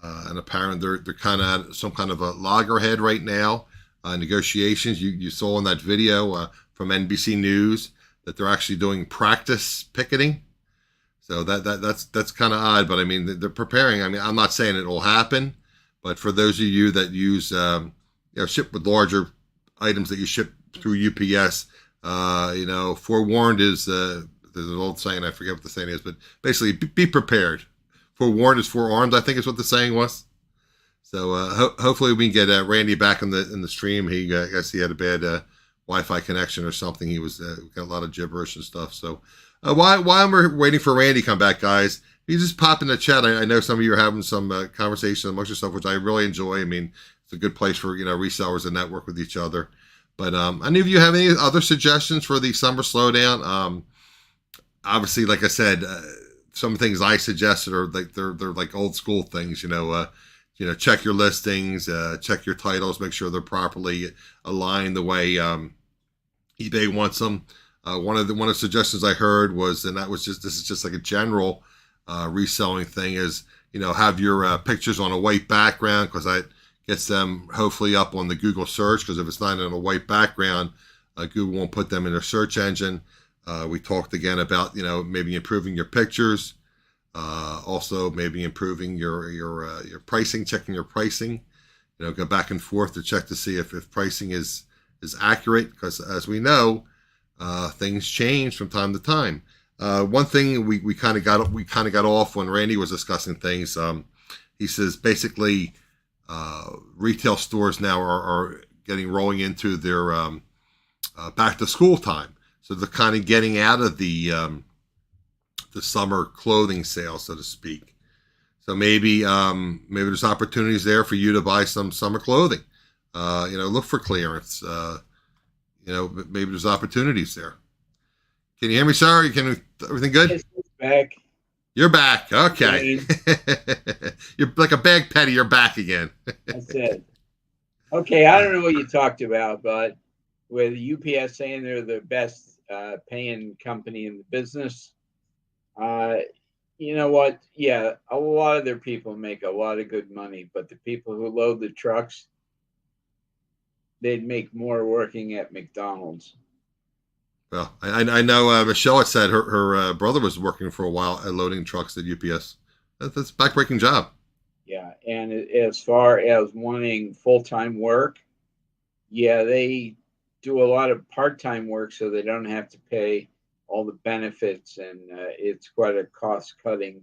and apparently they're kind of at some kind of a loggerhead right now. Negotiations. You saw in that video from NBC News that they're actually doing practice picketing. So that's kind of odd, but I mean they're preparing. I mean, I'm not saying it will happen, but for those of you that use ship with larger items that you ship through UPS, forewarned is there's an old saying, I forget what the saying is, but basically be prepared. Forewarned is forearmed, I think is what the saying was. So hopefully we can get Randy back in the stream. I guess he had a bad Wi-Fi connection or something. He was got a lot of gibberish and stuff. So while we're waiting for Randy to come back, guys, you just pop in the chat. I know some of you are having some conversation amongst yourself, which I really enjoy. I mean, it's a good place for resellers to network with each other. But any of you have any other suggestions for the summer slowdown? Obviously, like I said, some things I suggested are like they're like old school things. Check your listings, check your titles, make sure they're properly aligned the way eBay wants them. One of the suggestions I heard was, and this is just like a general reselling thing, is have your pictures on a white background, because that gets them hopefully up on the Google search. Because if it's not on a white background, Google won't put them in their search engine. We talked again about maybe improving your pictures. Also maybe improving your pricing, checking your pricing, go back and forth to check to see if pricing is accurate, because as we know, things change from time to time. One thing we kind of got off when Randy was discussing things. He says basically retail stores now are rolling into their back to school time, so they're kind of getting out of the summer clothing sale, so to speak. So maybe there's opportunities there for you to buy some summer clothing. Look for clearance. Maybe there's opportunities there. Can you hear me, sir? Everything good? Yes, back. You're back. Okay. You're like a bag petty. You're back again. That's it. Okay, I don't know what you talked about, but with UPS saying they're the best paying company in the business, you know what? Yeah, a lot of their people make a lot of good money, but the people who load the trucks, they'd make more working at McDonald's. Well, I know Michelle had said her brother was working for a while at loading trucks at UPS. That's a backbreaking job. Yeah, and as far as wanting full-time work, yeah, they do a lot of part-time work so they don't have to pay all the benefits, and it's quite a cost-cutting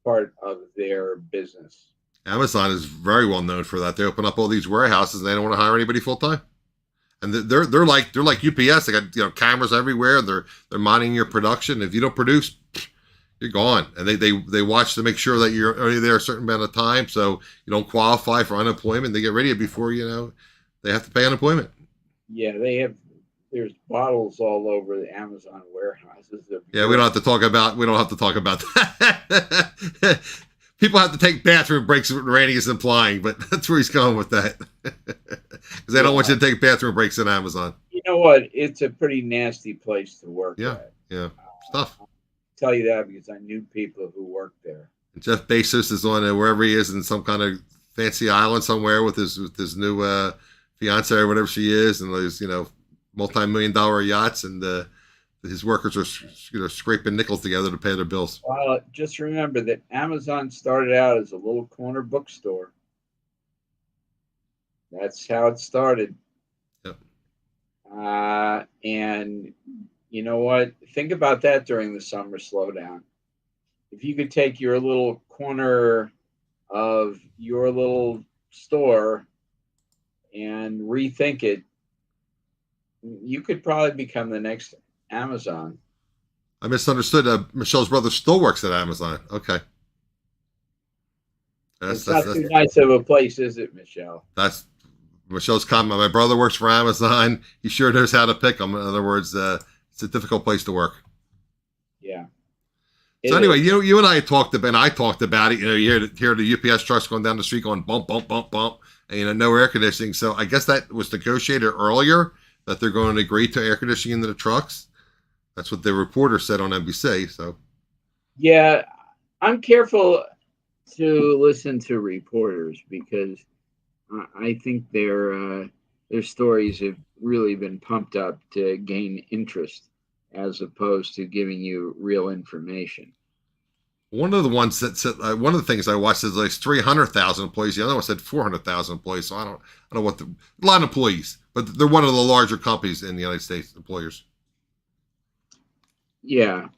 part of their business. Amazon is very well known for that. They open up all these warehouses and they don't want to hire anybody full-time. And they're like UPS. They got cameras everywhere. They're monitoring your production. If you don't produce, you're gone. And they watch to make sure that you're only there a certain amount of time, so you don't qualify for unemployment. They get rid of you before they have to pay unemployment. Yeah, there's bottles all over the Amazon warehouses. Yeah, we don't have to talk about that. People have to take bathroom breaks, what Randy is implying, but that's where he's going with that. Because they don't want you to take bathroom breaks at Amazon. You know what? It's a pretty nasty place to work at. Yeah. Stuff. I'll tell you that because I knew people who worked there. And Jeff Bezos is on wherever he is, in some kind of fancy island somewhere with his new fiance or whatever she is, and those multi-million-dollar yachts, and his workers are scraping nickels together to pay their bills. Well, just remember that Amazon started out as a little corner bookstore. That's how it started. Yep. And you know what? Think about that during the summer slowdown. If you could take your little corner of your little store and rethink it, you could probably become the next Amazon. I misunderstood. Michelle's brother still works at Amazon. Okay. It's not too nice of a place, is it, Michelle? That's Michelle's comment. My brother works for Amazon. He sure knows how to pick them. In other words, it's a difficult place to work. Yeah. So anyway, you and I talked about it. You hear the UPS trucks going down the street going bump, bump, bump, bump, and no air conditioning. So I guess that was negotiated earlier, that they're going to agree to air conditioning into the trucks. That's what the reporter said on NBC. So Yeah, I'm careful to listen to reporters because I think their stories have really been pumped up to gain interest as opposed to giving you real information. One of the ones that said one of the things I watched is like 300,000 employees. The other one said 400,000 employees. So I don't know what a lot of employees, but they're one of the larger companies in the United States, employers. Yeah.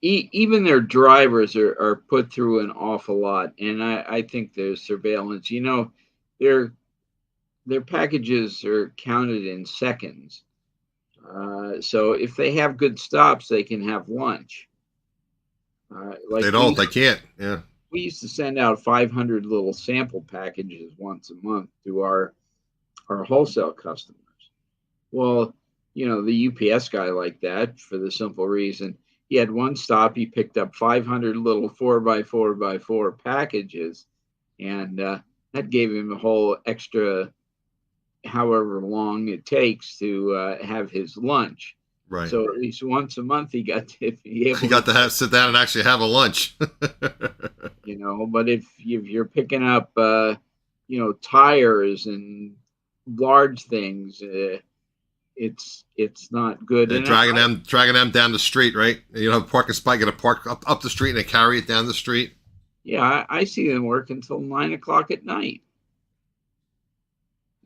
Even their drivers are put through an awful lot, and I think there's surveillance. Their packages are counted in seconds. So if they have good stops, they can have lunch. Like They don't. They can't. Yeah. we used to send out 500 little sample packages once a month to our wholesale customers. Well, the UPS guy liked that for the simple reason he had one stop. He picked up 500 little 4x4x4 packages, and that gave him a whole extra however long it takes to have his lunch. Right. So at least once a month he got to be able. He got to sit down and actually have a lunch. But if you're picking up, tires and large things, it's not good. Yeah, And dragging them down the street, right? Parking spot, got to park up the street and they carry it down the street. Yeah, I see them work until 9 o'clock at night.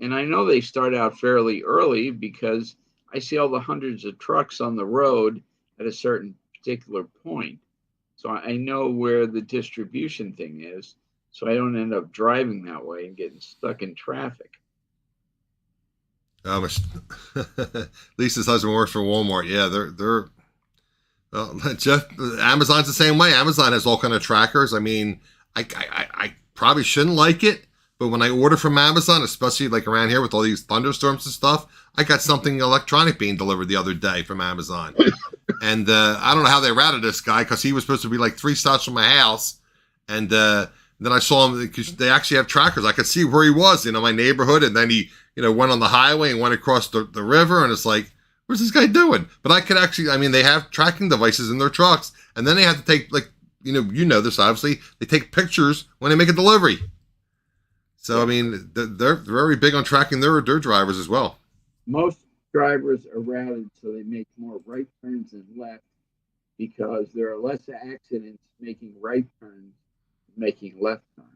And I know they start out fairly early because I see all the hundreds of trucks on the road at a certain particular point. So I know where the distribution thing is. So I don't end up driving that way and getting stuck in traffic. Lisa's husband works for Walmart. Yeah, they're Jeff. Amazon's the same way. Amazon has all kind of trackers. I mean, I probably shouldn't like it, but when I order from Amazon, especially like around here with all these thunderstorms and stuff, I got something electronic being delivered the other day from Amazon, and I don't know how they routed this guy because he was supposed to be like 3 stops from my house, and then I saw him because they actually have trackers. I could see where he was, my neighborhood, and then he went on the highway and went across the river, and it's like, what's this guy doing? But I could actually, they have tracking devices in their trucks, and then they have to take, like, this, obviously, they take pictures when they make a delivery. So, they're very big on tracking their drivers as well. Most drivers are routed so they make more right turns than left because there are less accidents making right turns than making left turns.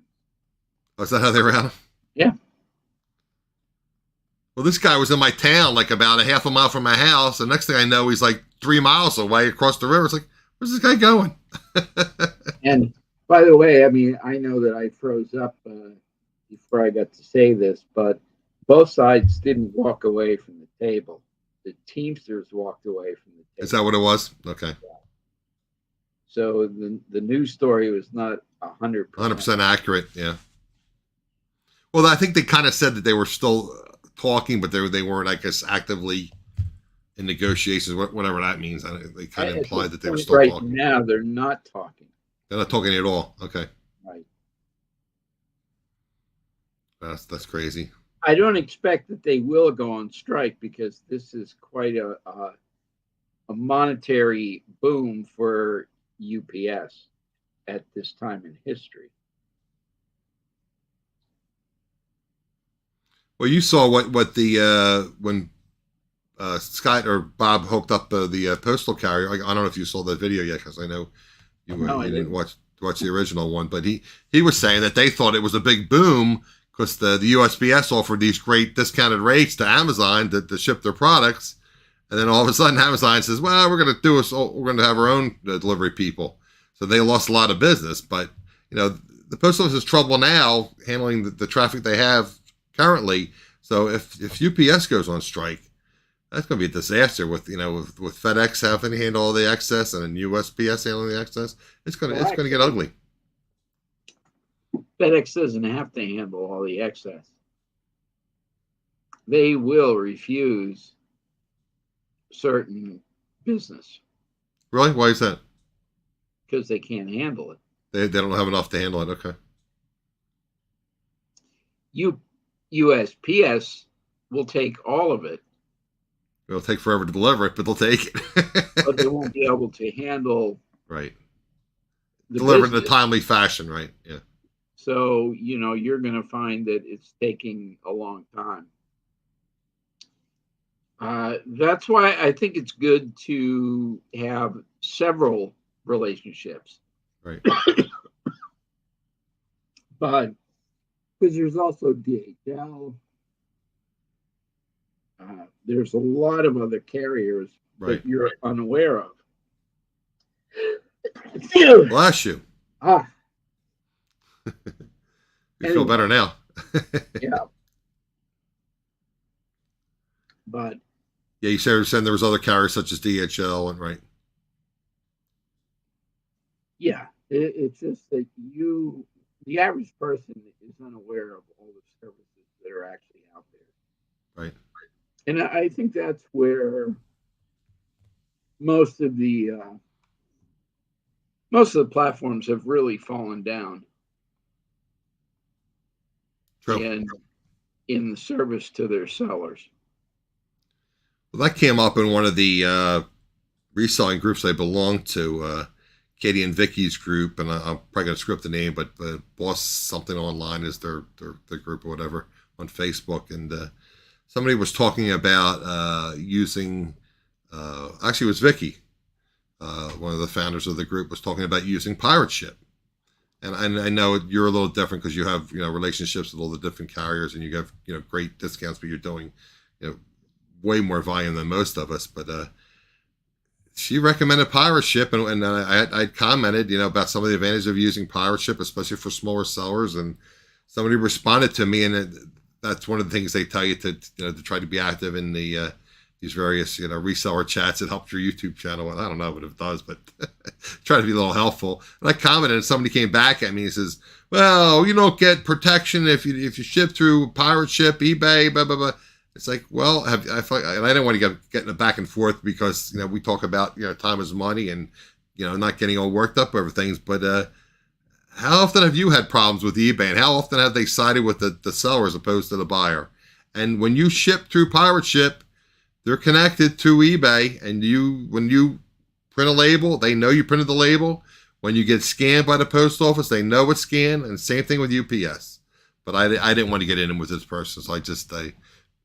Oh, is that how they route them? Yeah. Well, this guy was in my town, like about a half a mile from my house. The next thing I know, he's like 3 miles away across the river. It's like, where's this guy going? And by the way, I know that I froze up before I got to say this, but both sides didn't walk away from the table. The Teamsters walked away from the table. Is that what it was? Okay. Yeah. So the news story was not 100% accurate. Yeah. Well, I think they kind of said that they were still talking, but they weren't, I guess, actively in negotiations, whatever that means. They kind of implied that they were still talking. Right now, they're not talking. They're not talking at all. Okay. Right. That's crazy. I don't expect that they will go on strike because this is quite a monetary boom for UPS at this time in history. Well, you saw what the when Scott or Bob hooked up the postal carrier. I don't know if you saw that video yet because I know you didn't watch the original one, but he was saying that they thought it was a big boom because the USPS offered these great discounted rates to Amazon to ship their products, and then all of a sudden Amazon says, "Well, we're going to have our own delivery people," so they lost a lot of business. But the post office is trouble now handling the traffic they have currently. So if UPS goes on strike, that's going to be a disaster with FedEx having to handle all the excess and then USPS handling the excess. It's going to get ugly. FedEx doesn't have to handle all the excess. They will refuse certain business. Really? Why is that? Because they can't handle it. They don't have enough to handle it. Okay. USPS will take all of it It'll take forever to deliver it, but they'll take it. but they won't be able to handle right. the Deliver it in a business. timely fashion, right? Yeah. So, you're going to find that it's taking a long time. That's why I think it's good to have several relationships. Right. But because there's also DHL, there's a lot of other carriers Right. that you're unaware of. Bless you. Ah, You Anyway. feel better now. yeah. But Yeah, you said there was other carriers such as DHL and right. yeah, it's just that the average person is unaware of all the services that are actually out there. Right. And I think that's where most of the platforms have really fallen down. True. And in the service to their sellers. Well, that came up in one of the reselling groups I belong to, Katie and Vicky's group, and I'm probably going to screw up the name, but Boss Something Online is their group or whatever on Facebook, and somebody was talking about using, actually it was Vicky, one of the founders of the group, was talking about using pirate ship. And I know you're a little different because you have relationships with all the different carriers, and you have great discounts, but you're doing way more volume than most of us. But she recommended pirate ship, and I commented about some of the advantages of using pirate ship, especially for smaller sellers. And somebody responded to me, and that's one of the things they tell you to try to be active in the these various reseller chats. It helps your YouTube channel. I don't know what it does, but try to be a little helpful. And I commented, and somebody came back at me and says, "Well, you don't get protection if you ship through pirate ship, eBay, blah blah blah." It's like, well, and I didn't want to get in a back and forth because we talk about time is money and not getting all worked up over things. But how often have you had problems with eBay, and how often have they sided with the seller as opposed to the buyer? And when you ship through pirate ship, they're connected to eBay, and when you print a label, they know you printed the label. When you get scanned by the post office, they know it's scanned, and same thing with UPS. But I didn't want to get in with this person, so I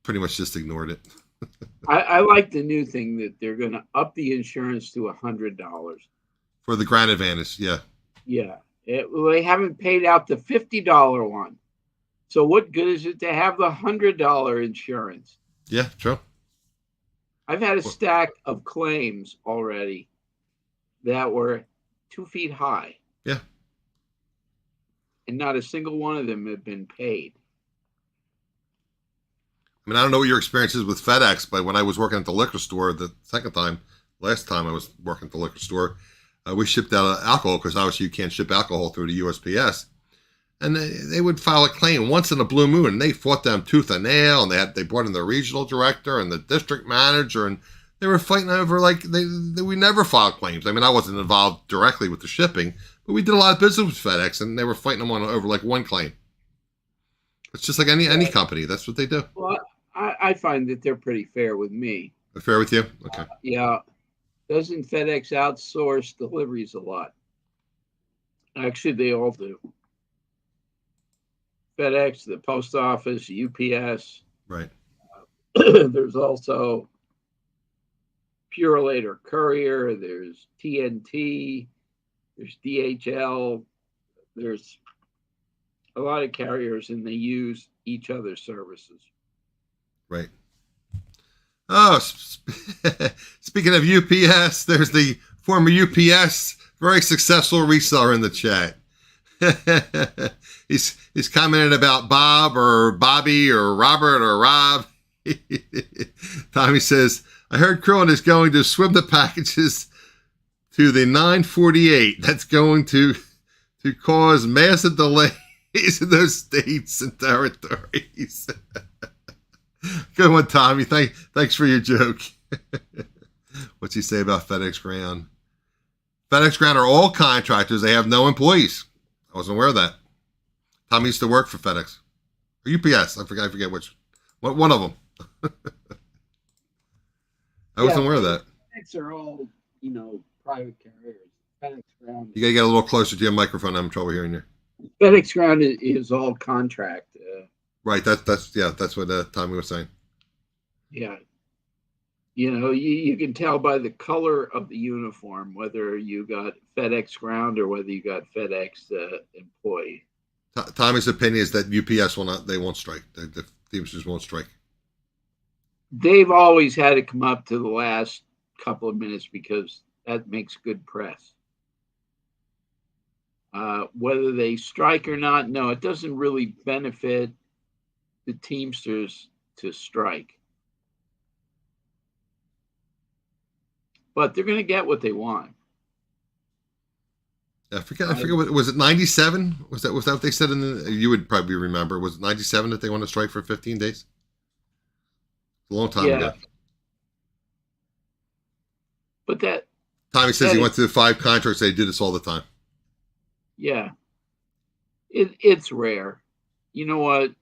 pretty much just ignored it. I like the new thing that they're going to up the insurance to $100 for the Grand Advantage. Yeah. Yeah, they haven't paid out the $50 one. So what good is it to have the $100 insurance? Yeah, true. I've had a stack of claims already that were 2 feet high. Yeah. And not a single one of them have been paid. I mean, I don't know what your experience is with FedEx, but when I was working at the liquor store last time I was working at the liquor store, we shipped out alcohol because obviously you can't ship alcohol through the USPS. And they would file a claim once in a blue moon, and they fought them tooth and nail, and they brought in the regional director and the district manager, and they were fighting over we never filed claims. I mean, I wasn't involved directly with the shipping, but we did a lot of business with FedEx, and they were fighting them over one claim. It's just like any company. That's what they do. Well, I find that they're pretty fair with me. They're fair with you? Okay. Yeah. Doesn't FedEx outsource deliveries a lot? Actually, they all do. FedEx, the post office, UPS. Right. There's also Purolite or Courier. There's TNT. There's DHL. There's a lot of carriers, and they use each other's services. Right. Oh, speaking of UPS, there's the former UPS very successful reseller in the chat. He's commented about Bob or Bobby or Robert or Rob. Tommy says, I heard Krillin is going to swim the packages to the 948. That's going to cause massive delays in those states and territories. Good one, Tommy. Thanks for your joke. What's he say about FedEx Ground? FedEx Ground are all contractors. They have no employees. I wasn't aware of that. Tommy used to work for FedEx or UPS. I forget which. One of them. I wasn't aware of that. FedEx are all, private carriers. FedEx Ground. You got to get a little closer to your microphone. I'm having trouble hearing you. FedEx Ground is all contract. Right. That's what Tommy was saying. Yeah. You can tell by the color of the uniform whether you got FedEx Ground or whether you got FedEx employee. Tommy's opinion is that UPS they won't strike. The Teamsters won't strike. They've always had to come up to the last couple of minutes because that makes good press. Whether they strike or not, no, it doesn't really benefit the Teamsters to strike. But they're going to get what they want. I forget. Was it 97? Was that what they said in the? You would probably remember. Was it 97 that they want to strike for 15 days? A long time ago. But Tommy says he went through 5 contracts. They do this all the time. Yeah, it's rare. You know what?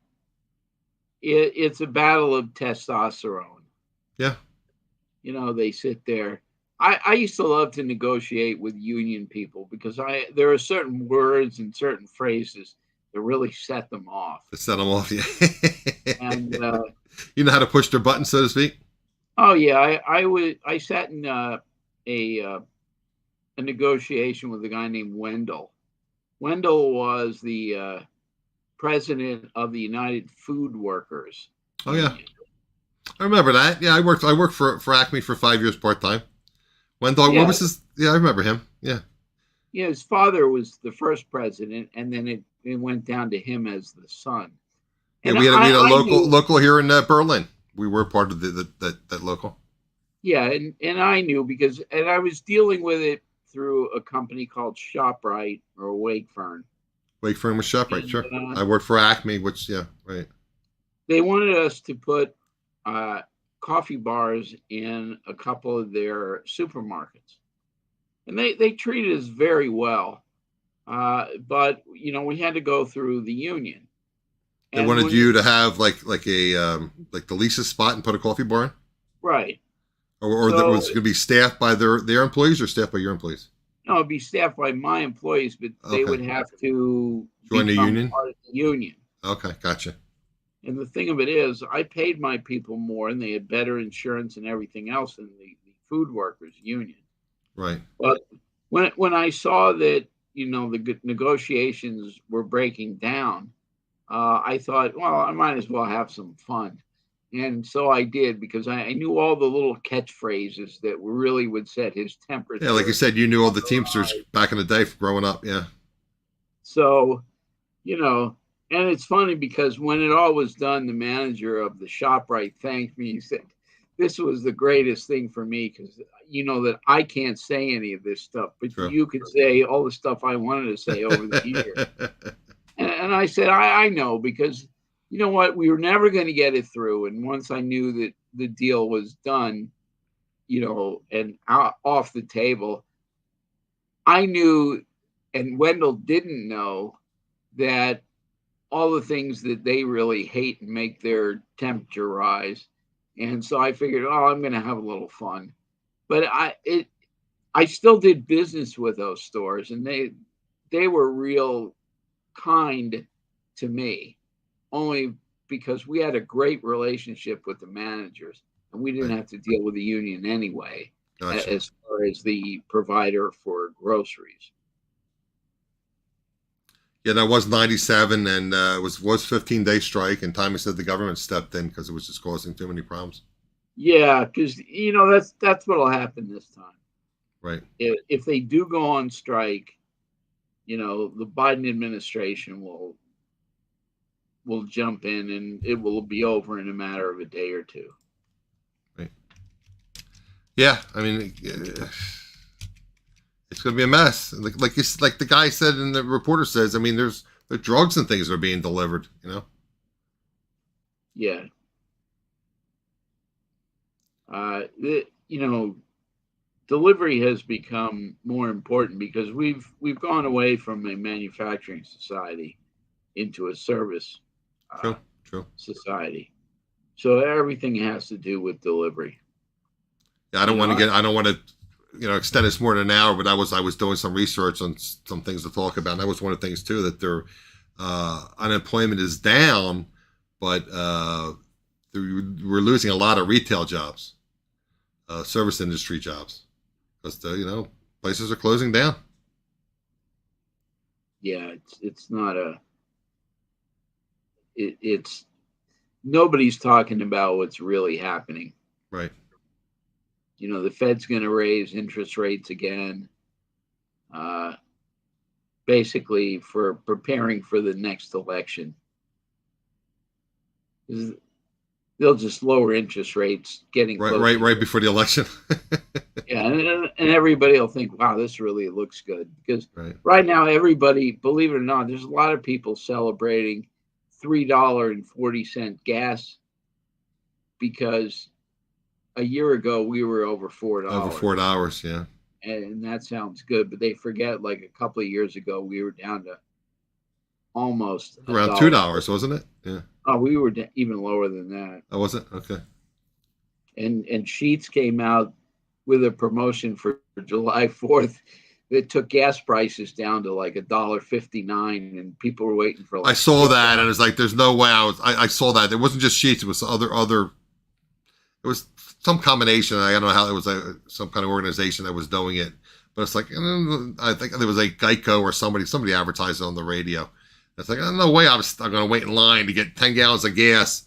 It's a battle of testosterone. Yeah. They sit there. I used to love to negotiate with union people because there are certain words and certain phrases that really set them off. Yeah. And you know how to push their buttons, so to speak? Oh yeah, I sat in a negotiation with a guy named Wendell. Wendell was the president of the United Food Workers. Oh yeah, I remember that. Yeah, I worked for Acme for 5 years part time. Wendell, what was his? Yeah, I remember him. Yeah. Yeah, his father was the first president, and then it went down to him as the son. And we had a local here in Berlin. We were part of that local. Yeah, and I knew because I was dealing with it through a company called ShopRite or Wakefern. Wakefern was ShopRite, sure. I worked for Acme, which right. They wanted us to put coffee bars in a couple of their supermarkets, and they treated us very well. But we had to go through the union. They wanted you to have like the Lisa spot and put a coffee bar in, right? Or that was going to be staffed by their employees or staffed by your employees? No, it'd be staffed by my employees, but they would have to join the union. Part of the union. Okay, gotcha. And the thing of it is, I paid my people more, and they had better insurance and everything else than the food workers union. Right. But when I saw that the negotiations were breaking down, I thought, well, I might as well have some fun. And so I did, because I knew all the little catchphrases that really would set his temperature. Yeah, like you said, you knew all the Teamsters back in the day for growing up. Yeah. So, and it's funny because when it all was done, the manager of the ShopRite thanked me. He said, this was the greatest thing for me because that I can't say any of this stuff, but True. You could say all the stuff I wanted to say over the years. And I said, I know, because you know what? We were never going to get it through. And once I knew that the deal was done, and off the table, I knew, and Wendell didn't know, that all the things that they really hate and make their temperature rise. And so I figured, I'm going to have a little fun. But I still did business with those stores, and they were real kind to me, only because we had a great relationship with the managers, and we didn't have to deal with the union anyway. Gotcha. As far as the provider for groceries. Yeah, that was 97, and it was 15-day strike, and Tommy said the government stepped in because it was just causing too many problems. Yeah, because that's what'll happen this time. Right. If they do go on strike, the Biden administration will jump in, and it will be over in a matter of a day or two. Right. Yeah, I mean, it's going to be a mess. Like the guy said, and the reporter says, I mean, there's the drugs and things are being delivered. Yeah. Delivery has become more important because we've gone away from a manufacturing society into a service True. society. So everything has to do with delivery. Yeah, I don't want to extend this more than an hour, but I was doing some research on some things to talk about. And that was one of the things too, that their unemployment is down, but we're losing a lot of retail jobs, service industry jobs, because places are closing down. Yeah, it's not it's nobody's talking about what's really happening. Right. The Fed's going to raise interest rates again, basically for preparing for the next election. They'll just lower interest rates getting closer. Right before the election. Yeah, and everybody will think, wow, this really looks good. Because right now, everybody, believe it or not, there's a lot of people celebrating $3.40 gas, because a year ago we were over $4. Over $4, yeah. And that sounds good, but they forget, like a couple of years ago we were down to almost around $2, wasn't it? Yeah. Oh, we were even lower than that. Oh, was it? Okay. And Sheets came out with a promotion for July 4th that took gas prices down to like $1.59, and people were waiting for like. I saw that, and it was like, there's no way I saw that. It wasn't just Sheets; it was other. It was some combination. I don't know how it was some kind of organization that was doing it, but it's like, I think there was a Geico or somebody advertised it on the radio. It's like, no way I'm going to wait in line to get 10 gallons of gas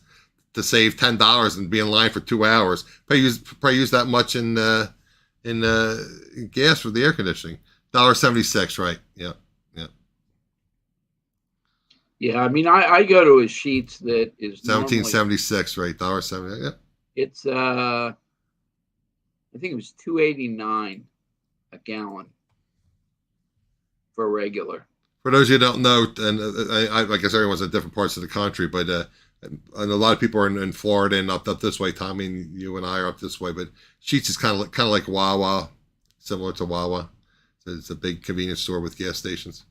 to save $10 and be in line for 2 hours. Probably use that much in gas for the air conditioning. $1.76, right? Yeah. Yeah, I mean, I go to a Sheets that is $17.76, right? $1.70. Yeah. It's I think it was $2.89 a gallon for regular. For those of you who don't know, and I guess everyone's in different parts of the country, but and a lot of people are in Florida and up this way. Tommy, and you and I are up this way, but Sheets is kind of like Wawa, similar to Wawa. It's a big convenience store with gas stations.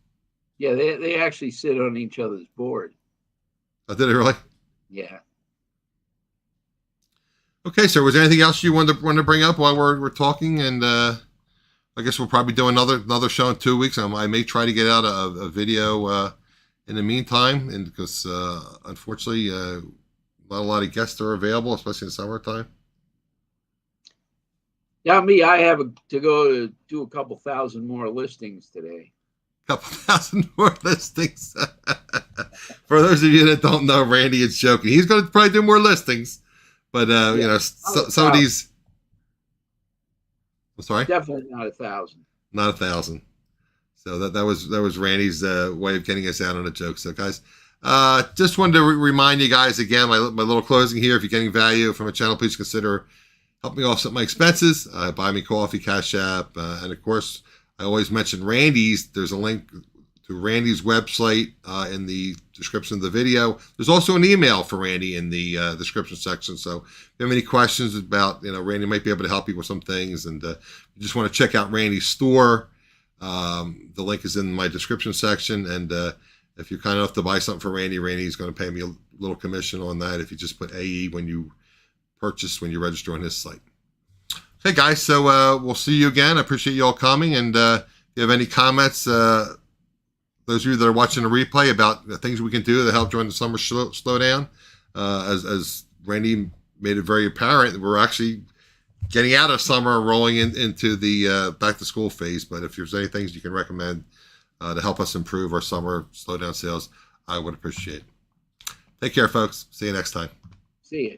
Yeah, they actually sit on each other's board. Oh, did it really? Yeah. Okay, so was there anything else you wanted to bring up while we're talking? And I guess we'll probably do another show in 2 weeks. I may try to get out a video in the meantime, and because unfortunately not a lot of guests are available, especially in the summertime. Yeah, I have to go to do a couple thousand more listings today. Couple thousand more listings. For those of you that don't know, Randy is joking. He's going to probably do more listings, but some of these. I'm sorry. Definitely not 1,000. Not 1,000. So that was Randy's way of getting us out on a joke. So guys, just wanted to remind you guys again, my little closing here. If you're getting value from a channel, please consider helping me offset my expenses. Buy me coffee, Cash App, and of course, I always mention Randy's. There's a link to Randy's website in the description of the video. There's also an email for Randy in the description section. So if you have any questions about, Randy might be able to help you with some things, and you just want to check out Randy's store, the link is in my description section. And if you're kind enough to buy something for Randy's going to pay me a little commission on that if you just put AE when you register on his site. Okay, guys, so we'll see you again. I appreciate you all coming, and if you have any comments, those of you that are watching the replay, about the things we can do to help during the summer slowdown, as Randy made it very apparent, we're actually getting out of summer and rolling into the back-to-school phase. But if there's any things you can recommend to help us improve our summer slowdown sales, I would appreciate it. Take care, folks. See you next time. See you.